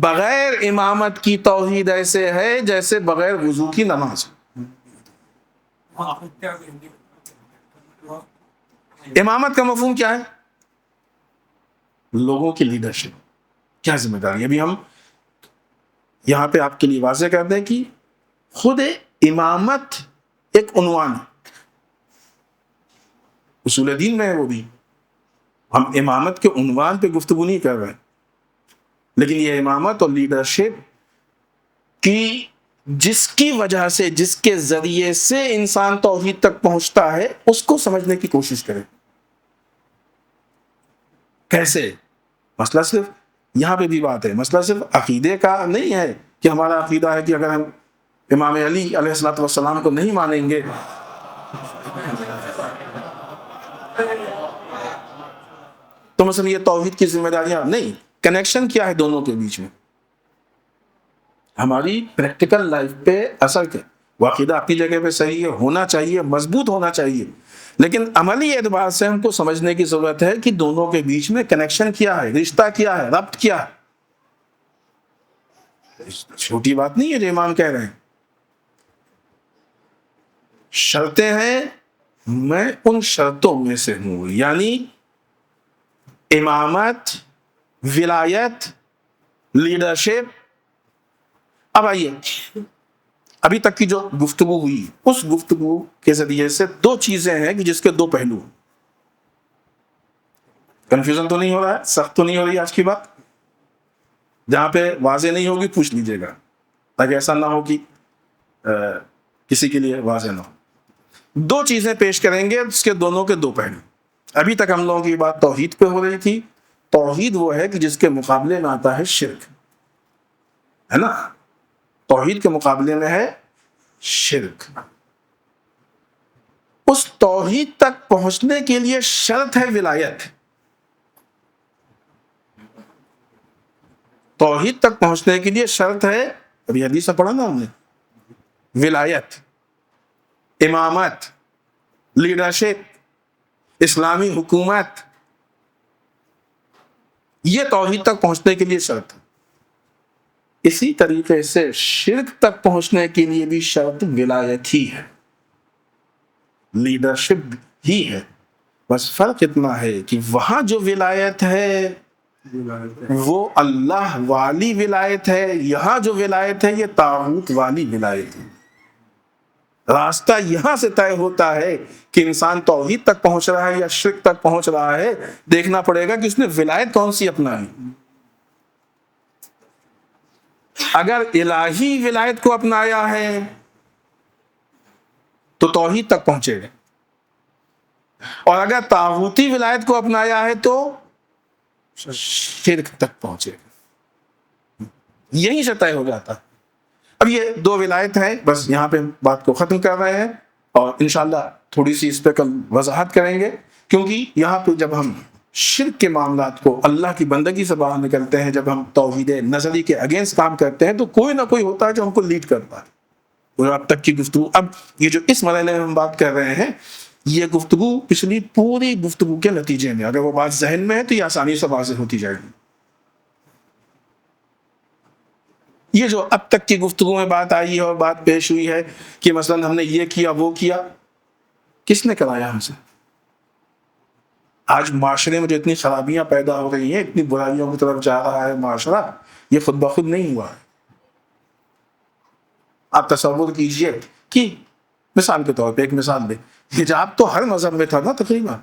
بغیر امامت کی توحید ایسے ہے جیسے بغیر وضو کی نماز. امامت کا مفہوم کیا ہے؟ لوگوں کی لیڈرشپ، کیا ذمہ داری. ابھی ہم یہاں پہ آپ کے لیے واضح کرتے ہیں کہ خود امامت ایک عنوان ہے، اصول دین میں ہے، وہ بھی ہم امامت کے عنوان پہ گفتگو نہیں کر رہے، لیکن یہ امامت اور لیڈرشپ کی جس کی وجہ سے، جس کے ذریعے سے انسان توحید تک پہنچتا ہے، اس کو سمجھنے کی کوشش کرے. کیسے؟ مسئلہ صرف یہاں پہ بھی بات ہے، مسئلہ صرف عقیدے کا نہیں ہے کہ ہمارا عقیدہ ہے کہ اگر ہم امام علی علیہ السلام کو نہیں مانیں گے تو مثلا یہ توحید کی ذمہ داریاں نہیں. کنیکشن کیا ہے دونوں کے بیچ میں؟ ہماری پریکٹیکل لائف پہ اثر کیا؟ وہ عقیدہ اپنی جگہ پہ صحیح ہے، ہونا چاہیے، مضبوط ہونا چاہیے، لیکن عملی اعتبار سے ہم کو سمجھنے کی ضرورت ہے کہ دونوں کے بیچ میں کنیکشن کیا ہے، رشتہ کیا ہے، ربط کیا ہے. چھوٹی بات نہیں ہے جو امام کہہ رہے ہیں. شرطیں ہیں، میں ان شرطوں میں سے ہوں، یعنی امامت، ولایت، لیڈرشپ. اب آئیے ابھی تک کی جو گفتگو ہوئی، اس گفتگو کے ذریعے سے دو چیزیں ہیں کہ جس کے دو پہلو. کنفیوژن تو نہیں ہو رہا ہے؟ سخت تو نہیں ہو رہی آج کی بات؟ جہاں پہ واضح نہیں ہوگی پوچھ لیجیے گا، تاکہ ایسا نہ ہو کہ کسی کے لیے واضح نہ ہو. دو چیزیں پیش کریں گے اس کے دونوں کے دو پہلو. ابھی تک ہم لوگوں کی بات توحید پہ ہو رہی تھی. توحید وہ ہے کہ جس کے مقابلے میں آتا ہے شرک، ہے نا؟ توحید کے مقابلے میں ہے شرک. اس توحید تک پہنچنے کے لیے شرط ہے ولایت. توحید تک پہنچنے کے لیے شرط ہے، ابھی حدیث پڑھا نا ہم نے، ولایت، امامت، لیڈرشپ، اسلامی حکومت. یہ توحید تک پہنچنے کے لیے شرط ہے. اسی طریقے سے شرک تک پہنچنے کے لیے بھی شرط ولایت ہی ہے، لیڈرشپ ہی ہے. بس فرق اتنا ہے کہ وہاں جو ولایت ہے وہ اللہ والی ولایت ہے، یہاں جو ولایت ہے یہ طاغوت والی ولایت ہے. راستہ یہاں سے طے ہوتا ہے کہ انسان توحید تک پہنچ رہا ہے یا شرک تک پہنچ رہا ہے. دیکھنا پڑے گا کہ اس نے ولایت کون سی اپنائی. اگر الہی ولایت کو اپنایا ہے تو توحید تک پہنچے گا، اور اگر طاغوتی ولایت کو اپنایا ہے تو شرک تک پہنچے گا. یہیں سے طے ہو جاتا. اب یہ دو ولایت ہیں، بس یہاں پہ بات کو ختم کر رہے ہیں، اور انشاءاللہ تھوڑی سی اس پہ کل وضاحت کریں گے. کیونکہ یہاں پہ جب ہم شرک کے معاملات کو اللہ کی بندگی سے باہر نکلتے ہیں، جب ہم توحید نظری کے اگینسٹ کام کرتے ہیں، تو کوئی نہ کوئی ہوتا ہے جو ہم کو لیڈ کرتا ہے. اور اب تک کی گفتگو، اب یہ جو اس مرحلے میں ہم بات کر رہے ہیں، یہ گفتگو پچھلی پوری گفتگو کے نتیجے میں، اگر وہ بات ذہن میں ہے تو یہ آسانی سے واضح ہوتی جائے گی. یہ جو اب تک کی گفتگو میں بات آئی ہے اور بات پیش ہوئی ہے کہ مثلا ہم نے یہ کیا وہ کیا، کس نے کرایا ہم سے؟ آج معاشرے میں جو اتنی خرابیاں پیدا ہو رہی ہیں، اتنی برائیوں کی طرف جا رہا ہے معاشرہ، یہ خود بخود نہیں ہوا ہے. آپ تصور کیجئے کی. مثال کے طور پہ ایک مثال دے, حجاب تو ہر مذہب میں تھا نا تقریباً,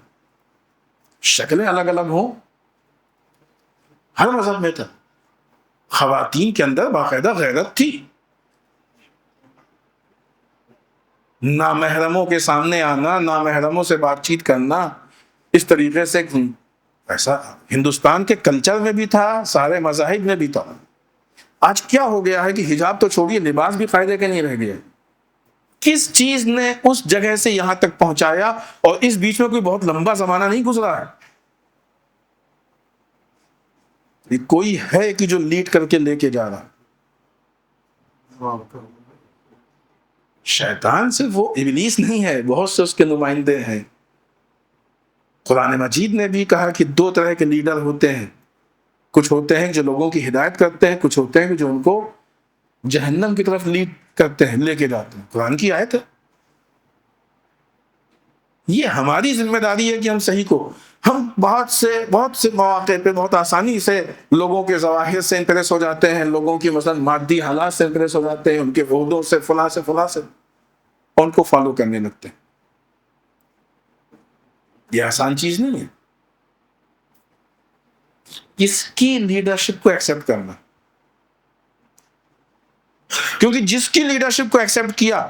شکلیں الگ الگ ہوں, ہر مذہب میں تھا. خواتین کے اندر باقاعدہ غیرت تھی, نامحرموں کے سامنے آنا, نامحرموں سے بات چیت کرنا, اس طریقے سے ایسا ہندوستان کے کلچر میں بھی تھا, سارے مذاہب میں بھی تھا. آج کیا ہو گیا ہے کہ حجاب تو چھوڑیے, لباس بھی فائدے کے نہیں رہ گیا. کس چیز نے اس جگہ سے یہاں تک پہنچایا, اور اس بیچ میں کوئی بہت لمبا زمانہ نہیں گزرا ہے. کوئی ہے کہ جو لیڈ کر کے لے کے جا رہا. شیطان صرف وہ ابلیس نہیں ہے, بہت سے اس کے نمائندے ہیں. قرآن مجید نے بھی کہا کہ 2 طرح کے لیڈر ہوتے ہیں. کچھ ہوتے ہیں جو لوگوں کی ہدایت کرتے ہیں, کچھ ہوتے ہیں جو ان کو جہنم کی طرف لیڈ کرتے ہیں, لے کے جاتے ہیں. قرآن کی آیت ہے. یہ ہماری ذمہ داری ہے کہ ہم صحیح کو, ہم بہت سے مواقع پہ بہت آسانی سے لوگوں کے ظواہر سے امپریس ہو جاتے ہیں, لوگوں کی مثلا مادی حالات سے امپریس ہو جاتے ہیں, ان کے عہدوں سے فلاں سے, اور ان کو فالو کرنے لگتے ہیں. یہ آسان چیز نہیں ہے اس کی لیڈرشپ کو ایکسپٹ کرنا, کیونکہ جس کی لیڈرشپ کو ایکسپٹ کیا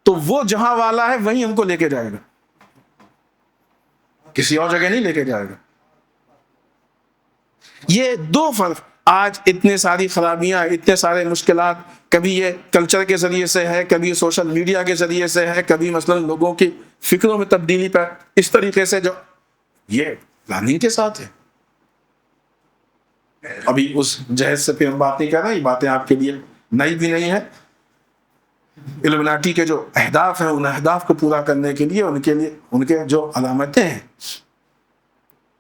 تو وہ جہاں والا ہے وہیں ہم کو لے کے جائے گا, کسی اور جگہ نہیں لے کے جائے گا. یہ 2 فرق. آج اتنے ساری خرابیاں, اتنے سارے مشکلات, کبھی یہ کلچر کے ذریعے سے ہے, کبھی سوشل میڈیا کے ذریعے سے ہے, کبھی مثلا لوگوں کی فکروں میں تبدیلی پر اس طریقے سے, جو یہ پلاننگ کے ساتھ ہے. ابھی اس جہیز سے پھر ہم بات نہیں کر رہے, یہ باتیں آپ کے لیے نئی بھی نہیں ہے. الومناٹی کے جو اہداف ہیں, ان اہداف کو پورا کرنے کے لیے ان کے جو علامتیں ہیں,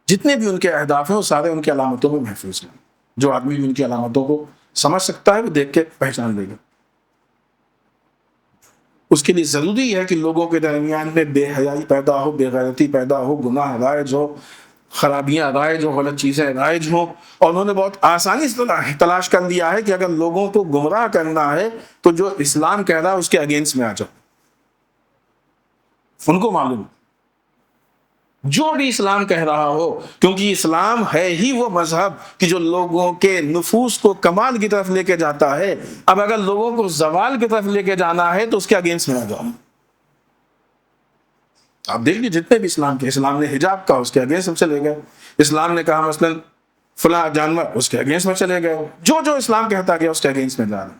جتنے بھی ان کے اہداف ہیں وہ سارے ان کی علامتوں میں محفوظ ہیں. جو آدمی بھی ان کی علامتوں کو سمجھ سکتا ہے وہ دیکھ کے پہچان لے گا. اس کے لیے ضروری ہے کہ لوگوں کے درمیان میں بے حیائی پیدا ہو, بے غیرتی پیدا ہو, گناہ رائج ہو, خرابیاں رائج ہو, غلط چیزیں رائج ہوں. اور انہوں نے بہت آسانی سے تلاش کر لیا ہے کہ اگر لوگوں کو گمراہ کرنا ہے تو جو اسلام کہہ رہا ہے اس کے اگینسٹ میں آ جاؤ. ان کو معلوم جو بھی اسلام کہہ رہا ہو, کیونکہ اسلام ہے ہی وہ مذہب کہ جو لوگوں کے نفوس کو کمال کی طرف لے کے جاتا ہے. اب اگر لوگوں کو زوال کی طرف لے کے جانا ہے تو اس کے اگینسٹ میں آ جاؤ. آپ دیکھ لیجیے جتنے بھی اسلام نے حجاب کہا اس کے اگینسٹ میں چلے گئے, اسلام نے کہا مثلا فلاں جانور, اس کے اگینسٹ میں چلے گئے. جو اسلام کہتا گیا اس کے اگینسٹ میں جانا.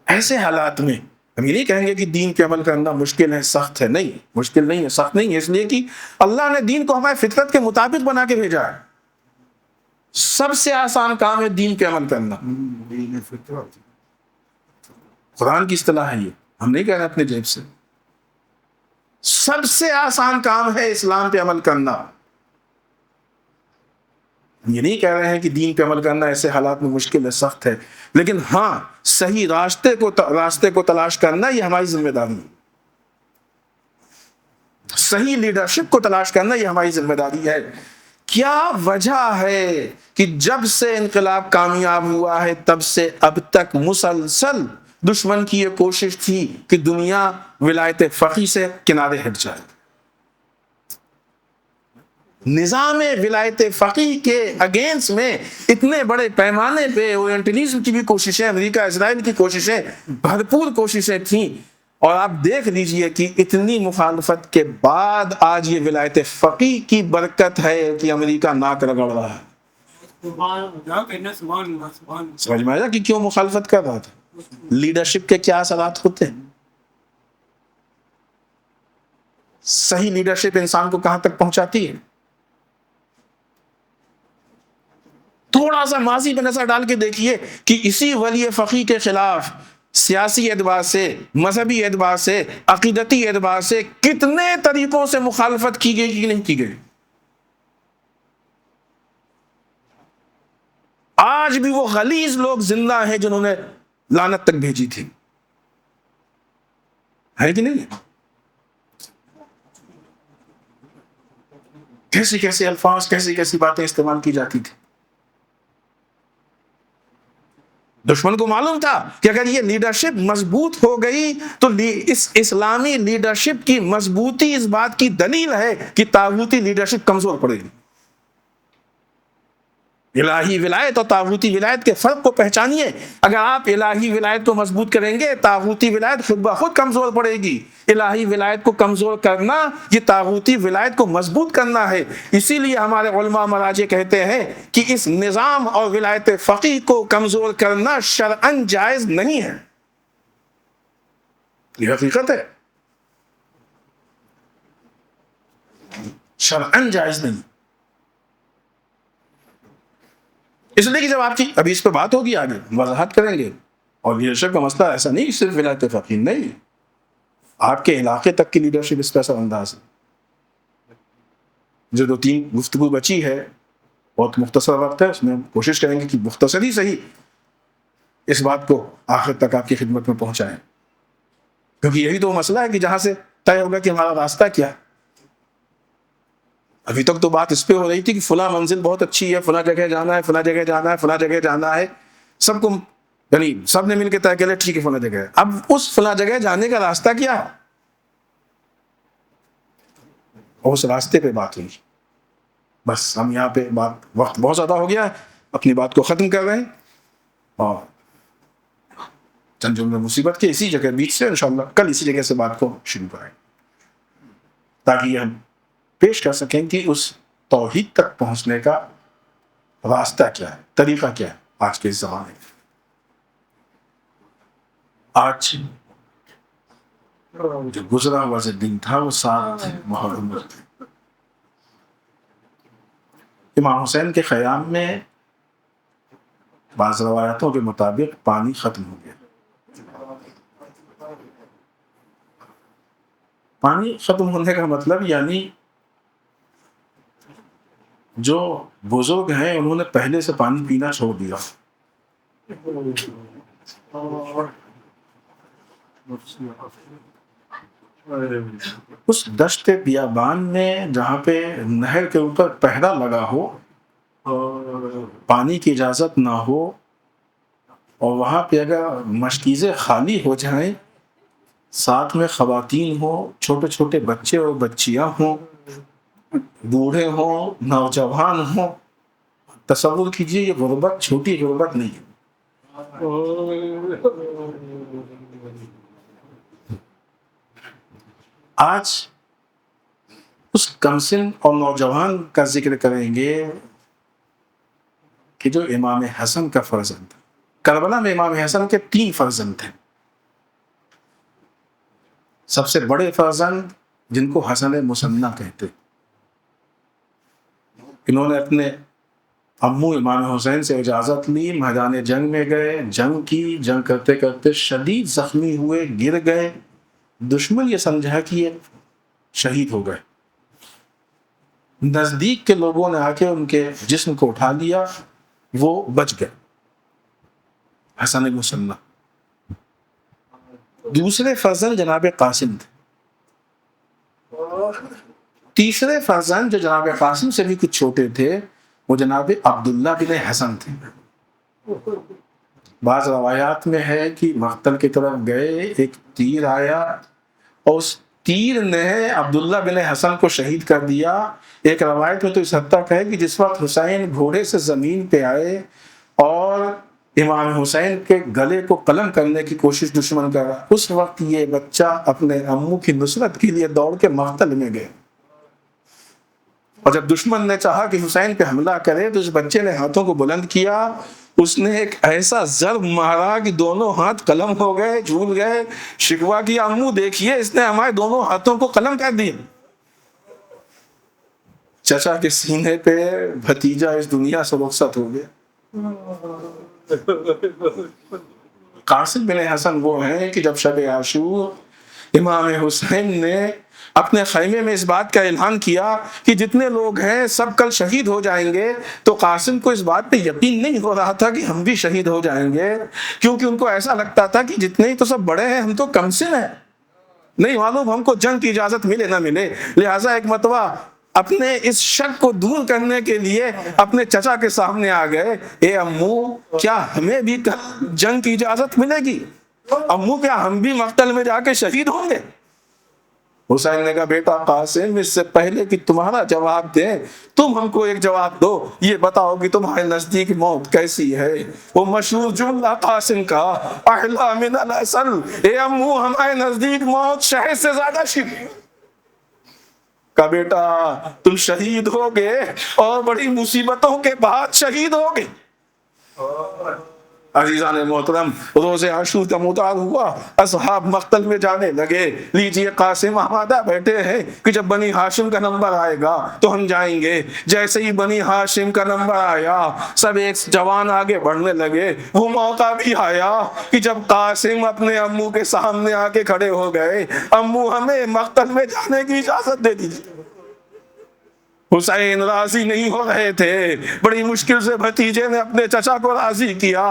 ایسے حالات میں ہم یہ نہیں کہیں گے کہ دین پہ عمل کرنا مشکل ہے, سخت ہے. نہیں, مشکل نہیں ہے, سخت نہیں ہے, اس لیے کہ اللہ نے دین کو ہمارے فطرت کے مطابق بنا کے بھیجا ہے. سب سے آسان کام ہے دین پہ عمل کرنا. قرآن کی اصطلاح ہے, یہ ہم نہیں کہہ رہے اپنے جیب سے. سب سے آسان کام ہے اسلام پہ عمل کرنا. ہم یہ نہیں کہہ رہے ہیں کہ دین پہ عمل کرنا ایسے حالات میں مشکل ہے, سخت ہے, لیکن ہاں صحیح راستے کو تلاش کرنا یہ ہماری ذمہ داری ہے. صحیح لیڈرشپ کو تلاش کرنا یہ ہماری ذمہ داری ہے. کیا وجہ ہے کہ جب سے انقلاب کامیاب ہوا ہے تب سے اب تک مسلسل دشمن کی یہ کوشش تھی کہ دنیا ولایت فقیہ سے کنارے ہٹ جائے. نظام ولایت فقیہ کے اگینسٹ میں اتنے بڑے پیمانے پہ اورینٹلزم کی بھی کوششیں, امریکہ اسرائیل کی کوششیں, بھرپور کوششیں تھیں. اور آپ دیکھ لیجئے کہ اتنی مخالفت کے بعد آج یہ ولایت فقیہ کی برکت ہے کہ امریکہ ناک رگڑ رہا ہے. سمجھ میں آیا کہ کیوں مخالفت کر رہا تھا. لیڈرشپ کے کیا اثرات ہوتے ہیں. صحیح لیڈرشپ انسان کو کہاں تک پہنچاتی ہے. تھوڑا سا ماضی پہ نظر ڈال کے دیکھیے کہ اسی ولی فقیہ کے خلاف سیاسی اعتبار سے, مذہبی اعتبار سے, عقیدتی اعتبار سے کتنے طریقوں سے مخالفت کی گئی کہ نہیں کی گئی. آج بھی وہ غلیظ لوگ زندہ ہیں جنہوں نے لعنت تک بھیجی تھی, ہے کہ نہیں. کیسے کیسے الفاظ, کیسی کیسی باتیں استعمال کی جاتی تھی. دشمن کو معلوم تھا کہ اگر یہ لیڈرشپ مضبوط ہو گئی تو اس اسلامی لیڈرشپ کی مضبوطی اس بات کی دلیل ہے کہ طاغوتی لیڈرشپ کمزور پڑے گی۔ الہی ولایت اور طاغوتی ولایت کے فرق کو پہچانیے۔ اگر آپ الہی ولایت کو مضبوط کریں گے، طاغوتی ولایت خود بخود کمزور پڑے گی۔ الہی ولایت کو کمزور کرنا یہ طاغوتی ولایت کو مضبوط کرنا ہے۔ اسی لیے ہمارے علماء مراجع کہتے ہیں کہ اس نظام اور ولایت فقیہ کو کمزور کرنا شرعاً جائز نہیں ہے۔ یہ حقیقت ہے، شرعاً جائز نہیں۔ اس لیے کہ جب آپ کی ابھی اس پہ بات ہوگی، آگے وضاحت کریں گے، اور لیڈرشپ کا مسئلہ ایسا نہیں صرف ولایت فقیہ نہیں، آپ کے علاقے تک کی لیڈرشپ اس پہ اثر انداز ہے۔ جو 2-3 گفتگو بچی ہے، بہت مختصر وقت ہے، اس میں ہم کوشش کریں گے کہ مختصر ہی صحیح اس بات کو آخر تک آپ کی خدمت میں پہنچائیں، کیونکہ یہی تو مسئلہ ہے کہ جہاں سے طے ہوگا کہ ہمارا راستہ کیا ہے۔ ابھی تک تو بات اس پہ ہو رہی تھی کہ فلاں منزل بہت اچھی ہے، فلاں جگہ جانا ہے، فلاں جگہ جانا ہے، فلاں جگہ جانا ہے، سب کو یعنی سب نے مل کے طے کیا ٹھیک ہے فلاں جگہ ہے۔ اب اس فلاں جگہ جانے کا راستہ کیا ہے، اور اس راستے پہ بات ہوئی۔ بس ہم یہاں پہ وقت بہت زیادہ ہو گیا ہے، اپنی بات کو ختم کر رہے ہیں، اور چند جملے مصیبت کے اسی جگہ بیچ سے انشاءاللہ کل اسی جگہ سے بات کو شروع کریں، تاکہ ہم پیش کر سکیں کہ اس توحید تک پہنچنے کا راستہ کیا ہے، طریقہ کیا ہے آج کے زمانے میں۔ آج جو گزرا ہوا جو دن تھا وہ 7 محرم تھا۔ امام حسین کے خیام میں بعض روایتوں کے مطابق پانی ختم ہو گیا۔ پانی ختم ہونے کا مطلب یعنی جو بزرگ ہیں انہوں نے پہلے سے پانی پینا چھوڑ دیا۔ اس دشت بیابان میں جہاں پہ نہر کے اوپر پہرا لگا ہو، پانی کی اجازت نہ ہو، اور وہاں پہ اگر مشکیزیں خالی ہو جائیں، ساتھ میں خواتین ہوں، چھوٹے چھوٹے بچے اور بچیاں ہوں، بوڑھے ہوں، نوجوان ہوں، تصور کیجئے یہ غربت چھوٹی غربت نہیں ہے۔ آج اس کمسن اور نوجوان کا ذکر کریں گے کہ جو امام حسن کا فرزند تھا۔ کربلا میں امام حسن کے 3 فرزند تھے۔ سب سے بڑے فرزند جن کو حسن مثنی کہتے، انہوں نے اپنے امو امام حسین سے اجازت لی، میدان جنگ میں گئے، جنگ کی، جنگ کرتے کرتے شدید زخمی ہوئے، گر گئے، دشمن یہ سمجھا کہ یہ شہید ہو گئے، نزدیک کے لوگوں نے آ کے ان کے جسم کو اٹھا لیا، وہ بچ گئے، حسن مثنی۔ دوسرے فرزند جناب قاسم تھے۔ تیسرے فرزند جو جناب قاسم سے بھی کچھ چھوٹے تھے وہ جناب عبداللہ بن حسن تھے۔ بعض روایات میں ہے کہ مقتل کی طرف گئے، ایک تیر آیا اور اس تیر نے عبداللہ بن حسن کو شہید کر دیا۔ ایک روایت میں تو اس حد تک ہے کہ جس وقت حسین گھوڑے سے زمین پہ آئے اور امام حسین کے گلے کو قلم کرنے کی کوشش دشمن کر رہا، اس وقت یہ بچہ اپنے امو کی نصرت کے لیے دوڑ کے مقتل میں گئے، اور جب دشمن نے چاہا کہ حسین پہ حملہ کرے تو اس بچے نے ہاتھوں کو بلند کیا، اس نے ایک ایسا ضرب مارا کہ دونوں ہاتھ قلم ہو گئے، جھول گئے، شکوا کیا امو دیکھیے اس نے ہمارے دونوں ہاتھوں کو قلم کر دیا۔ چچا کے سینے پہ بھتیجا اس دنیا سے رخصت ہو گیا۔ قاسم بن حسن وہ ہیں کہ جب شب عاشور امام حسین نے اپنے خیمے میں اس بات کا اعلان کیا کہ جتنے لوگ ہیں سب کل شہید ہو جائیں گے، تو قاسم کو اس بات پہ یقین نہیں ہو رہا تھا کہ ہم بھی شہید ہو جائیں گے، کیونکہ ان کو ایسا لگتا تھا کہ جتنے ہی تو سب بڑے ہیں، ہم تو کم سے ہیں، نہیں معلوم ہم کو جنگ کی اجازت ملے نہ ملے۔ لہٰذا ایک مرتبہ اپنے اس شک کو دور کرنے کے لیے اپنے چچا کے سامنے آ گئے، اے امو کیا ہمیں بھی جنگ کی اجازت ملے گی؟ امو کیا ہم بھی مقتل میں جا کے شہید ہوں گے؟ حسین نے کہا بیٹا قاسم، اس سے پہلے کہ تمہارا جواب دیں تم ہم کو ایک جواب دو، یہ بتاؤ کہ تمہارے نزدیک موت کیسی ہے؟ وہ مشہور جملہ قاسم کا، احلا من العسل، اے امو ہمارے نزدیک موت شہد سے زیادہ شیریں۔ کہا بیٹا تم شہید ہوگے اور بڑی مصیبتوں کے بعد شہید ہوگے۔ عزیزان محترم، روز عاشور کا متعار ہوا، اصحاب مقتل میں جانے لگے، لیجئے قاسم آمادہ بیٹھے ہیں کہ جب بنی ہاشم کا نمبر آئے گا تو ہم جائیں گے۔ جیسے ہی بنی ہاشم کا نمبر آیا سب ایک جوان آگے بڑھنے لگے۔ وہ موقع بھی آیا کہ جب قاسم اپنے امو کے سامنے آ کے کھڑے ہو گئے، امو ہمیں مقتل میں جانے کی اجازت دے دیجیے۔ حسین راضی نہیں ہو رہے تھے، بڑی مشکل سے بھتیجے نے اپنے چچا کو راضی کیا۔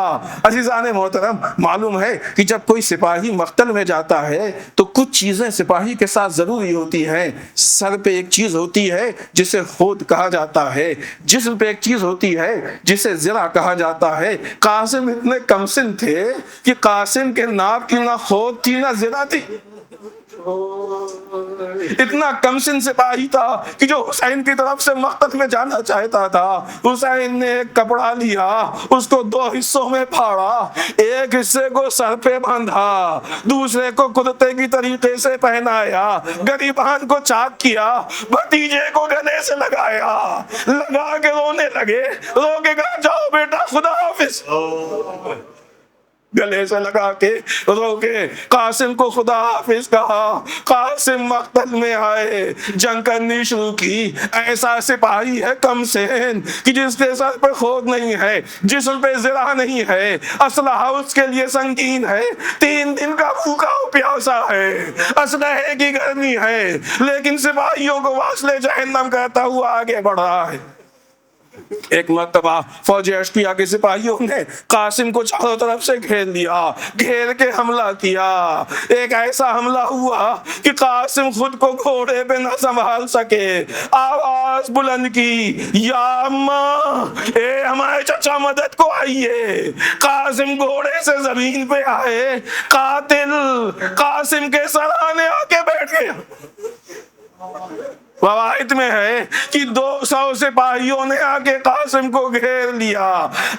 عزیزان محترم، معلوم ہے کہ جب کوئی سپاہی مقتل میں جاتا ہے تو کچھ چیزیں سپاہی کے ساتھ ضروری ہوتی ہیں۔ سر پہ ایک چیز ہوتی ہے جسے خود کہا جاتا ہے، جسم پہ ایک چیز ہوتی ہے جسے ذرا کہا جاتا ہے۔ قاسم اتنے کمسن تھے کہ قاسم کے ناک کی نہ خود تھی نہ ذرا تھی۔ اتنا کمسن سپاہی تھا کہ جو حسین کی طرف سے مقتل میں جانا چاہتا تھا، حسین نے ایک کپڑا لیا، اس کو دو حصوں میں پھاڑا، ایک حصے کو سر پہ باندھا، دوسرے کو کرتے کی طریقے سے پہنایا، گریبان کو چاک کیا، بھتیجے کو گلے سے لگایا، لگا کے رونے لگے، رو کے کہا جاؤ بیٹا خدا حافظ۔ گلے سے لگا کے رو کے قاسم کو خدا حافظ کہا۔ قاسم مقتل میں آئے، جنگ کرنی شروع کی۔ ایسا سپاہی ہے کم سین کہ جس کے سر پہ خود نہیں ہے، جسم پہ زرہ نہیں ہے، اسلحہ اس کے لیے سنگین ہے، 3 دن کا بھوکا پیاسا ہے، اسلحے کی گرمی ہے، لیکن سپاہیوں کو واصل جہنم کرتا ہوا آگے بڑھا ہے۔ ایک مرتبہ فوج اشقیاء کے سپاہیوں نے قاسم کو چاروں طرف سے گھیر لیا، گھیر کے حملہ کیا۔ ایک ایسا حملہ ہوا کہ قاسم خود کو گھوڑے پہ نہ سنبھال سکے، آواز بلند کی، یا اماں، اے ہمارے چچا مدد کو آئیے۔ قاسم گھوڑے سے زمین پہ آئے، قاتل قاسم کے سرانے آ کے بیٹھ گیا۔ روایت میں ہے کہ 200 سپاہیوں نے آ کے قاسم کو گھیر لیا۔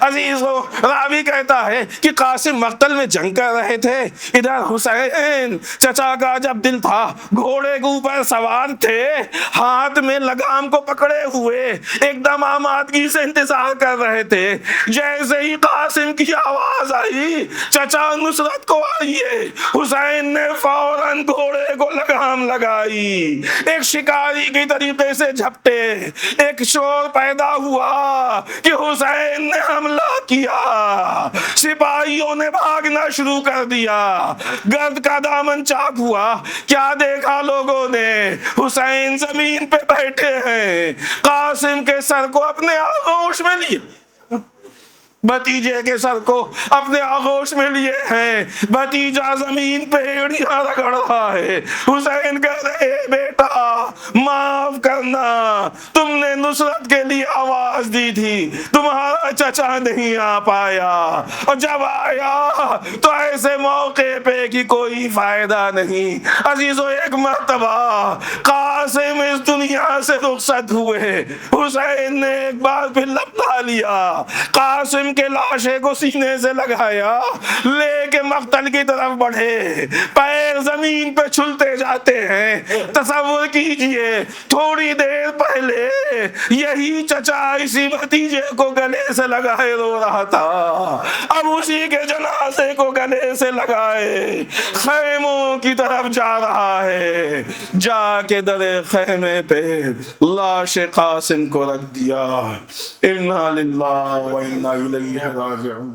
عزیزو، راوی کہتا ہے کہ قاسم مقتل میں جنگ کر رہے تھے، ادھر حسین چچا کا جب دل تھا، گھوڑے کے اوپر سوار تھے، ہاتھ میں لگام کو پکڑے ہوئے ایک دم آمادگی سے انتظار کر رہے تھے۔ جیسے ہی قاسم کی آواز آئی، چچا نصرت کو آئیے، حسین نے فوراً گھوڑے کو لگام لگائی، ایک شکاری کی طریقے سے جھپٹے، ایک شور پیدا ہوا کہ حسین نے حملہ کیا۔ سپاہیوں نے بھاگنا شروع کر دیا، گرد کا دامن چاک ہوا۔ کیا دیکھا لوگوں نے؟ حسین زمین پہ بیٹھے ہیں، قاسم کے سر کو اپنے آغوش میں لیے، بھتیجے کے سر کو اپنے آغوش میں لیے ہیں، بھتیجا زمین پہ ایڑیاں رگڑ رہا ہے۔ حسین کہہ رہے بیٹا معاف کرنا، تم نے نصرت کے لیے آواز دی تھی، تمہارا چچا نہیں آ پایا، اور جب آیا تو ایسے موقع پہ کہ کوئی فائدہ نہیں۔ عزیزو، ایک مرتبہ قاسم اس دنیا سے رخصت ہوئے، حسین نے ایک بار پھر لپٹا لیا، قاسم کے لاشے کو سینے سے لگایا، لے کے مقتل کی طرف بڑھے، پیر زمین پہ چھلتے جاتے ہیں۔ تصور کیجئے تھوڑی دیر پہلے یہی چچا اسی بھتیجے کو گلے سے لگائے رو رہا تھا، اب اسی کے جنازے کو گلے سے لگائے خیموں کی طرف جا رہا ہے۔ جا کے در خیمے پہ لاش قاسم کو رکھ دیا۔ انا للہ و انا الیہ راجعون۔